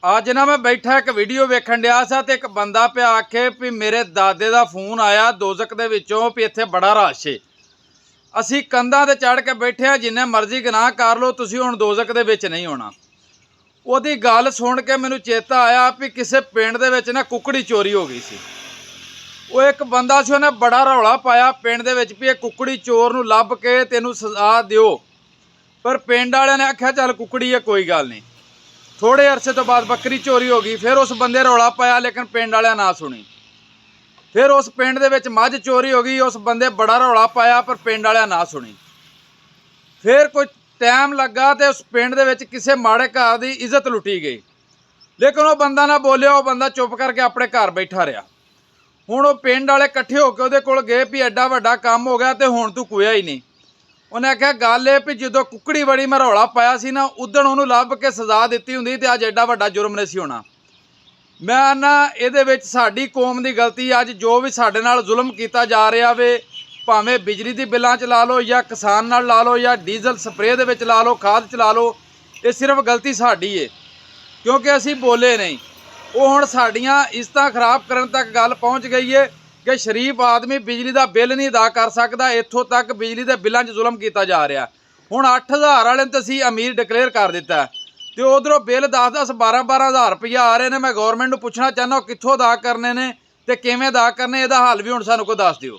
ਅੱਜ ना मैं बैठा एक वीडियो वेखण डिया सा ते एक बंदा पिया आखे भी मेरे दादे दा फोन आया दोजक दे विचों भी इत्थे बड़ा रश है। असी कंधां ते चढ़ के बैठे आ, जिन्ने मर्जी गुनाह कर लो, तुसीं हुण दोजक दे विच नहीं होना। ਉਹਦੀ ਗੱਲ सुन के मैनू चेता आया भी किसी पिंड दे विच ना कुकड़ी चोरी हो गई सी। वो एक बंदा सी, उन्हें बड़ा रौला पाया पिंड दे विच भी ये कुकड़ी चोर नूं लभ के तैनूं सज़ा दिओ, पर पिंड वालिआं ने आख्या चल कुकड़ी है कोई गल नहीं। थोड़े अरसे तो बाद बकरी चोरी हो गई, फिर उस बंदे रौला पाया लेकिन पिंड वालिआं ना सुनी। फिर उस पिंड दे विच मझ चोरी हो गई, उस बंदे बड़ा रौला पाया पर पिंड वालिआं ना सुनी। फिर कुछ टाइम लगा तो उस पिंड दे विच किसी माड़े घर की इज्जत लुटी गई, लेकिन वह बंदा ना बोलिया, वह बंदा चुप करके अपने घर बैठा रहा। हुण वो पिंड वाले इकट्ठे होकर उहदे कोल गए भी एडा वड्डा काम हो गया तो हुण तू कोया ही नहीं। उन्हें आख्या गल ये भी जो कुकड़ी बड़ी मैं रौला पाया सी ना, उदण उहनूं लभ के सज़ा दित्ती हुंदी ते अज एडा वड्डा जुर्म नहीं सी होना। मैं ना इहदे विच साडी कौम की गलती, अज जो भी साडे नाल जुल्म किया जा रहा वे, भावें बिजली की बिलों च ला लो या किसान नाल ला लो या डीजल स्प्रे दे विच ला लो, खाद च ला लो, ये सिर्फ गलती साडी है क्योंकि असी बोले नहीं। वो हुण साडियां इज्जतां खराब करन तक गल पहुँच गई है कि शरीफ आदमी बिजली का बिल नहीं अदा कर सकता, इत्थों तक बिजली के बिलों च जुल्म किया जा रहा। हुण 8000 वाले तो असीं अमीर डिकलेयर कर दिता तो उधरों बिल 10-10 12-12 हज़ार रुपया आ रहे हैं। मैं गौरमेंट नूं पुछना चाहना कित्थों अदा करने ने ते किवें अदा करने, इहदा हल भी हुण सानूं कोई दस दिओ।